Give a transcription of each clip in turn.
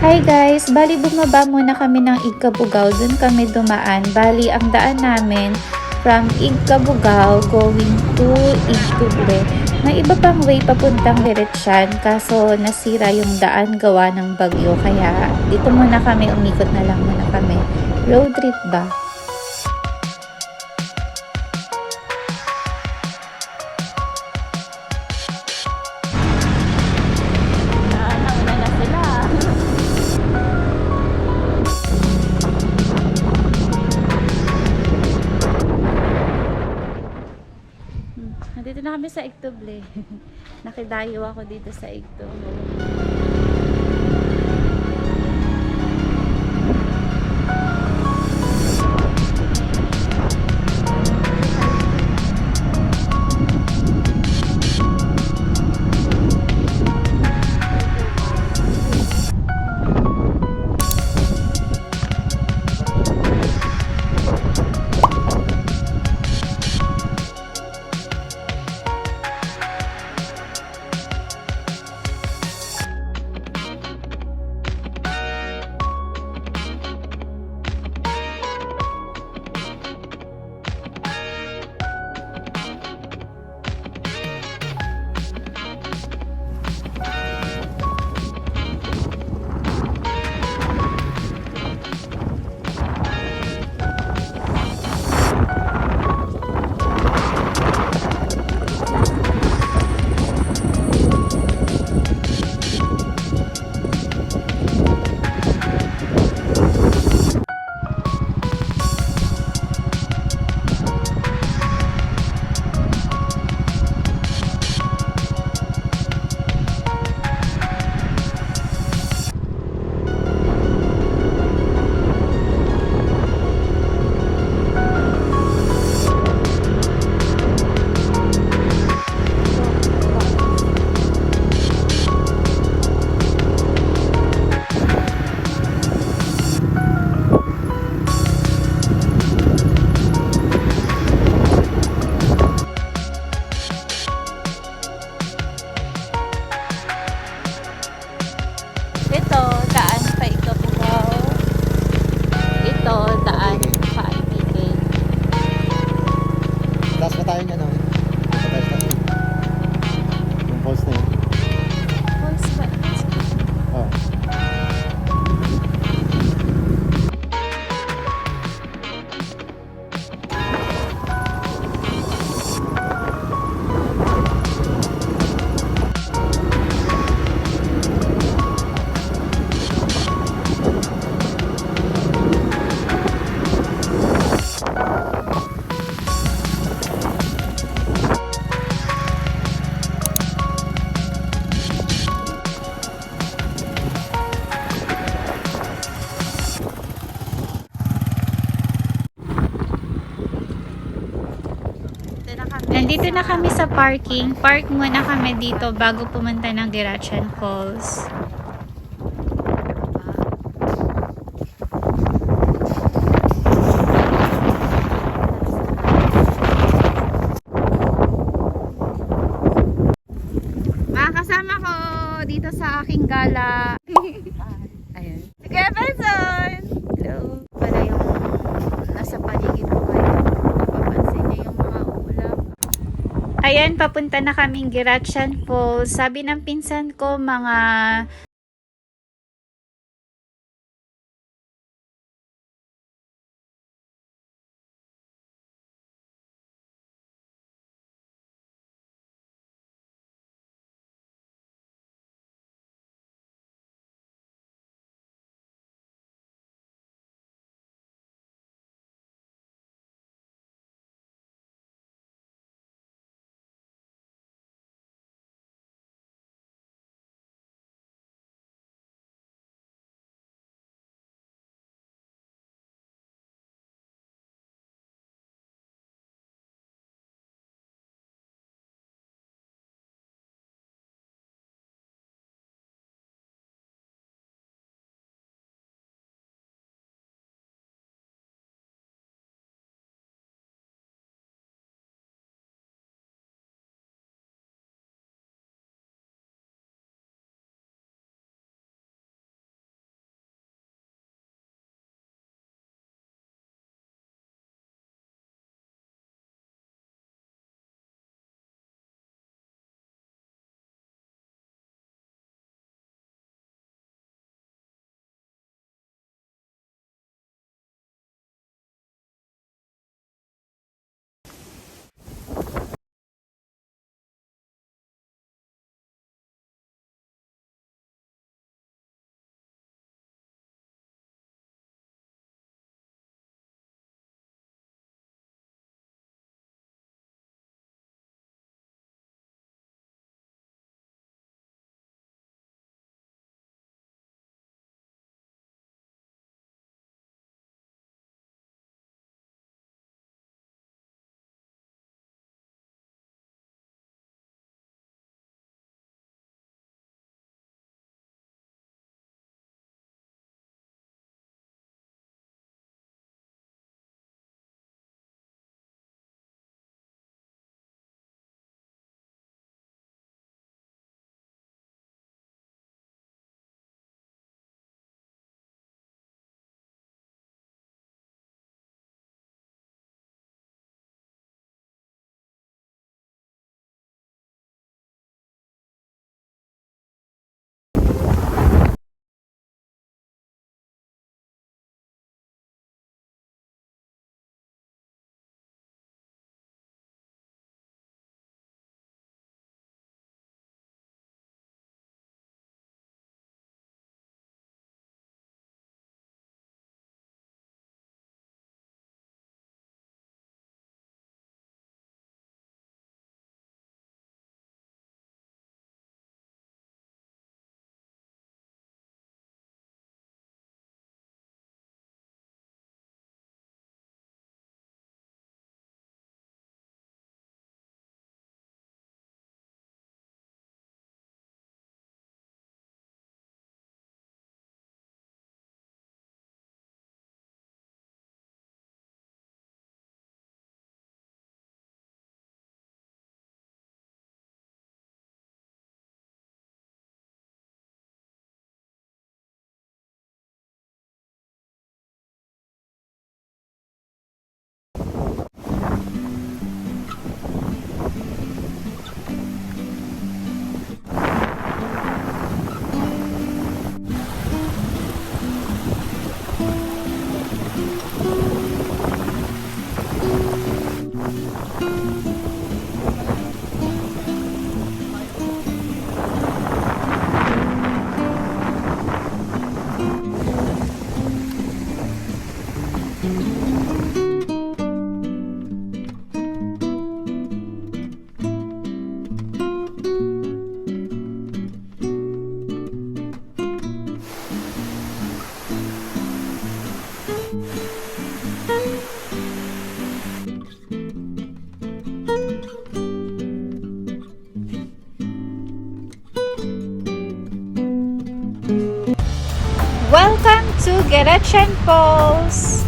Hi guys! Bali bumaba muna kami ng Igkabugao. Doon kami dumaan. Bali ang daan namin from Igkabugao going to Igtuble. May iba pang way papuntang Diretsan kaso nasira yung daan gawa ng bagyo. Kaya dito muna kami, umikot na lang muna kami. Road trip ba? Nauna na sila. Nandito na kami sa Igtuble. Nakidayo ako dito sa Igtuble. Ito, daan pa Igkabugao. Ito, daan pa Antique. Taas pa tayo niya, no? Taas pa tayo. Yung falls na yun. Falls ba? Oh. Nandito na kami sa parking. Park muna kami dito bago pumunta ng Diretsan Falls. Mga kasama ko dito sa aking gala. Ayun. Si Kuya Benson! Hello. Pala yung nasa paligid ko ngayon. Napapansin niyo yung mga ulap. Ayan, papunta na kaming Diretsan Falls. Sabi ng pinsan ko, mga Querechan Falls!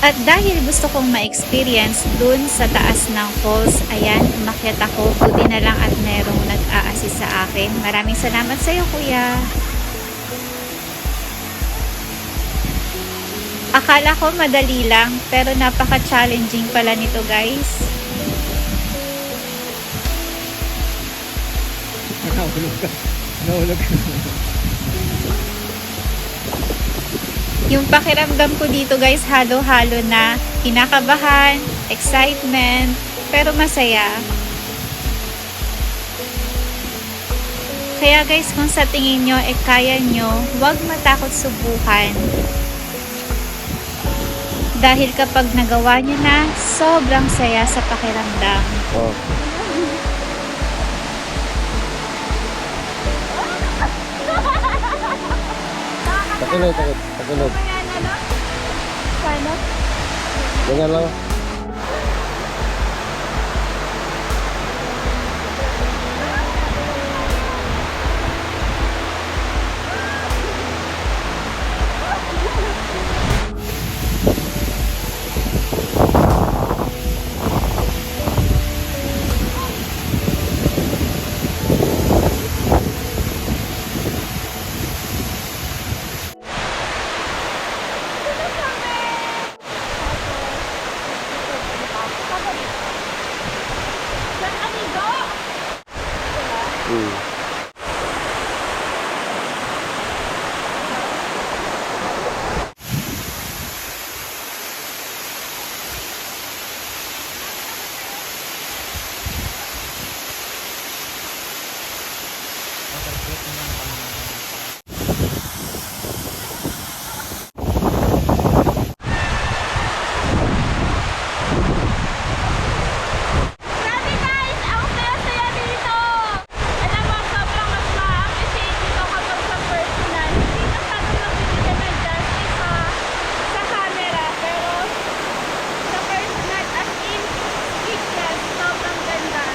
At dahil gusto kong ma-experience dun sa taas ng falls, ayan, umakyat ako. Buti na lang at merong nag-a-assist sa akin. Maraming salamat sa iyo, kuya. Akala ko madali lang, pero napaka-challenging pala nito, guys. Nahulog ka. Nahulog ka. Yung pakiramdam ko dito, guys, halo-halo na kinakabahan, excitement, pero masaya. Kaya guys, kung sa tingin nyo, kaya nyo, huwag matakot subukan. Dahil kapag nagawa nyo na, sobrang saya sa pakiramdam. Oh. Takilid, takilid. Paano? Ganyan lang. Grabe guys! Ang saya-saya dito! Alam mo, sobrang mas ma-appreciate dito kapag sa personal. Hindi masyadong nabibigyan ng justice sa camera. Pero sa personal, as in, speechless, sobrang ganda.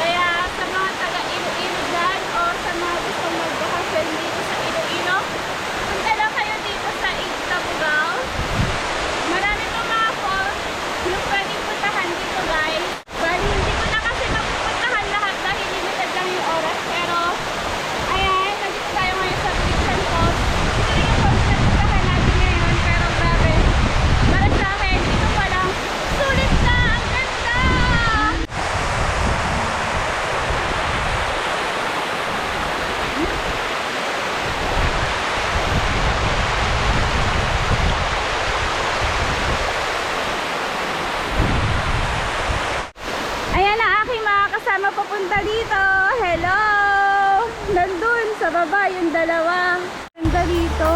Kaya sa mga taga-Iloilo dyan o sa mga gustong magbakasyon dito sa Iloilo, punta lang kayo dito sa Igtabugao. Marami pa mga falls yung pwedeng puntahan dito guys. Bali, hindi ko na kasi mapupuntahan lahat dahil limited lang yung oras. Pero, ayan, nandito tayo ngayon sa Querechan Falls. Ito yung falls na puntahan natin ngayon. Pero grabe, para sa akin, ito pa lang, sulit na! Ang ganda! Ayan ang aking mga kasama papunta dito. Hello! Nandun sa baba yung dalawa. Ganda dito.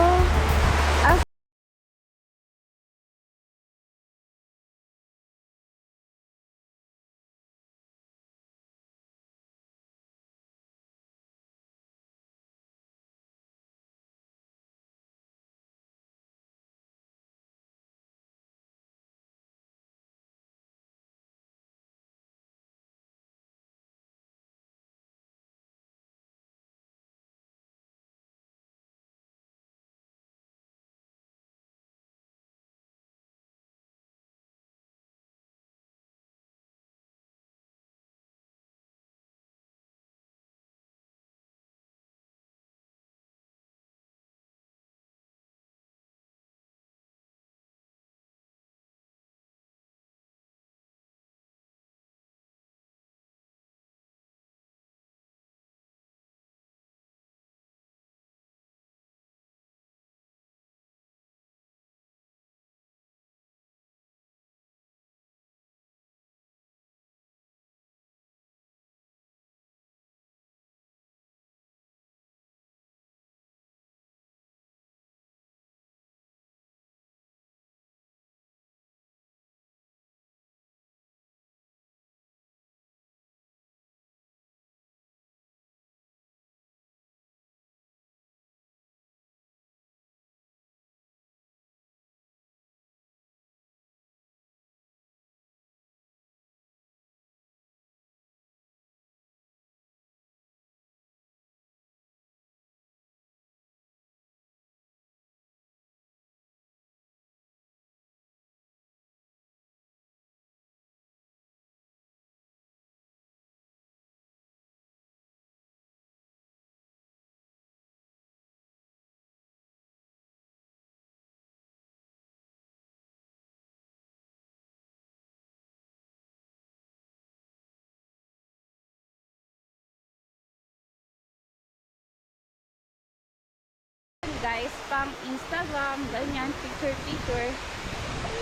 guys, pang Instagram, ganyan, picture.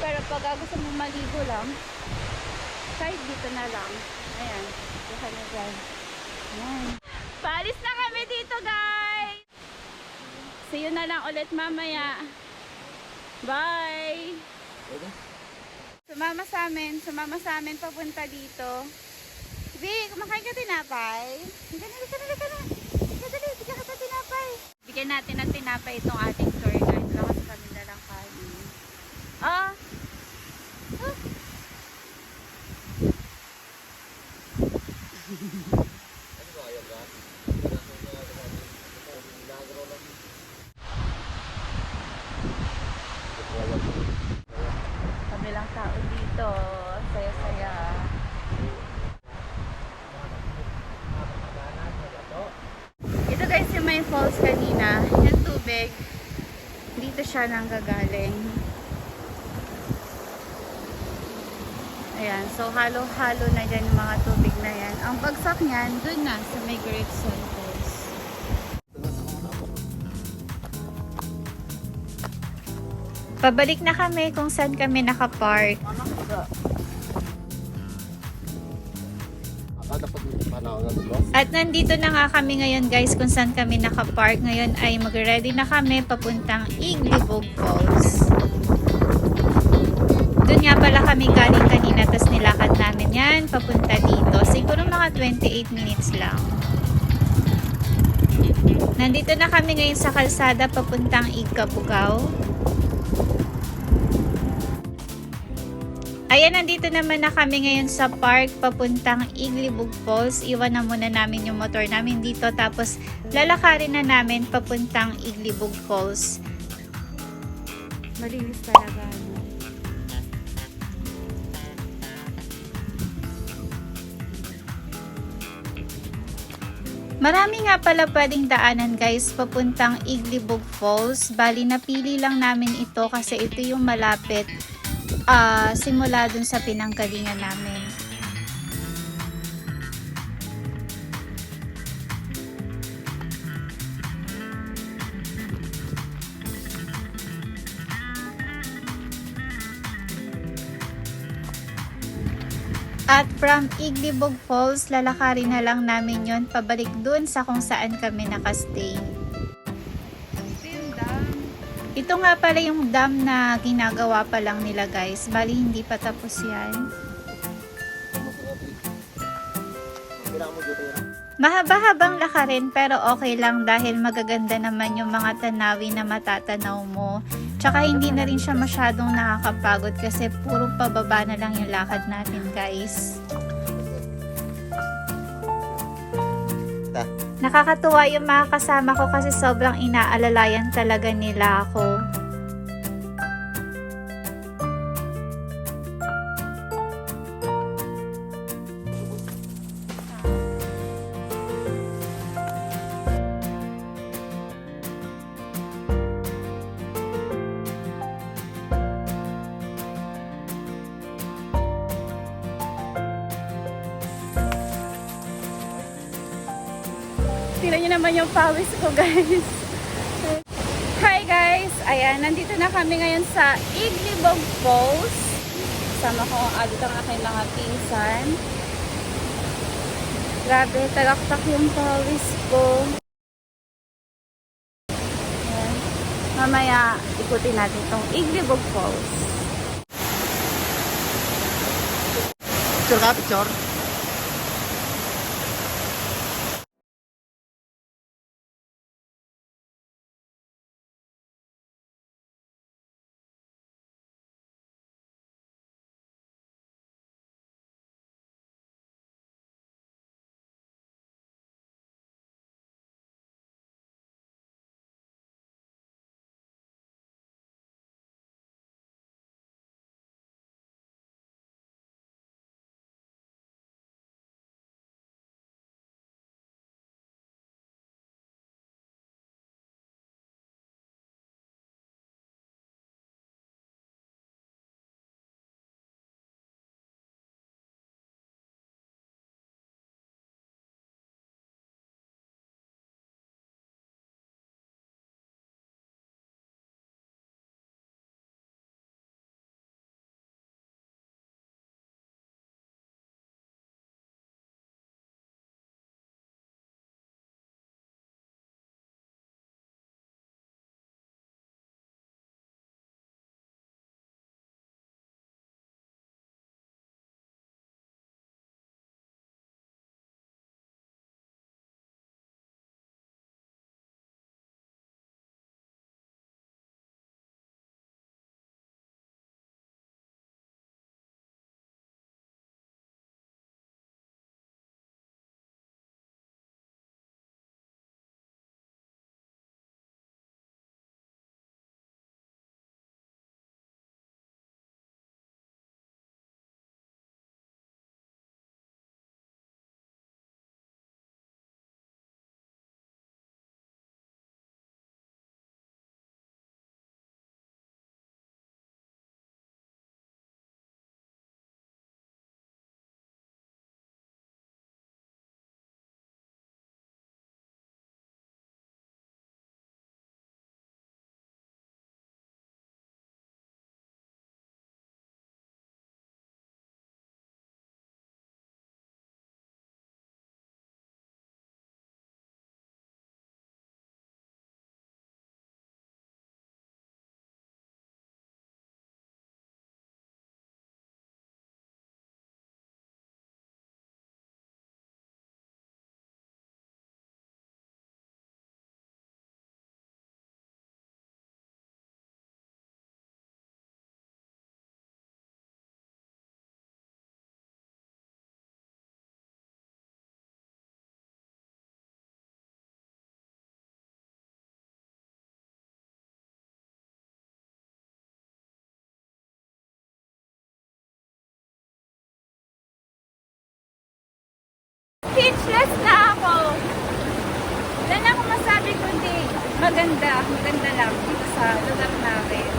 Pero pag gusto mo maligo lang, kahit dito na lang. Ayan, dito ka na dyan. Ayan. Paalis na kami dito, guys! See you na lang ulit mamaya. Bye! Sumama sa amin papunta dito. Vic, kumakain ka tinapay? Halika na. Dali, bigyan ka pa tinapay. Bigyan natin ng tinapay itong ating tour guide. Wala kasi kami dalang kanin. Ah! Ah! Kabilang tao dito. Saya-saya. Ito guys yung may falls kanina. Yung tubig. Dito siya nanggagaling. Ayan. So halo-halo na dyan yung mga tubig na yan. Ang bagsak niyan, dun na sa may Great Salt Falls. Pabalik na kami kung saan kami nakapark. At nandito na nga kami ngayon guys kung saan kami nakapark. Ngayon ay mag-ready na kami papuntang Iglibog Falls. Doon nga pala kami galing kanina tapos nilakad namin yan papunta dito. Siguro mga 28 minutes lang. Nandito na kami ngayon sa kalsada papuntang Igkabugao. Ayan, nandito naman na kami ngayon sa park papuntang Iglibog Falls. Iwan na muna namin yung motor namin dito tapos lalakarin na namin papuntang Iglibog Falls. Malinis talaga. Marami nga pala pwedeng daanan guys papuntang Iglibog Falls. Bali napili lang namin ito kasi ito yung malapit simula dun sa pinanggalingan namin. At from Iglibog Falls, lalakarin na lang namin yon pabalik dun sa kung saan kami nakastay. Ito nga pala yung dam na ginagawa pa lang nila guys. Bali hindi pa tapos yan. Mahaba-habang lakarin pero okay lang dahil magaganda naman yung mga tanawin na matatanaw mo. Tsaka hindi na rin siya masyadong nakakapagod kasi puro pababa na lang yung lakad natin guys. Nakakatuwa yung mga kasama ko kasi sobrang inaalalayan talaga nila ako. Tingnan nyo naman yung pawis ko guys. Hi guys! Ayan, nandito na kami ngayon sa Iglibog Falls. Kasama ko ang agad ang aking mga pinsan. Grabe, talaktak yung pawis ko. Ayan. Mamaya, ikutin natin itong Iglibog Falls. Picture. Speechless na ako. Wala na akong masabi kundi maganda. Maganda lang dito sa lugar namin.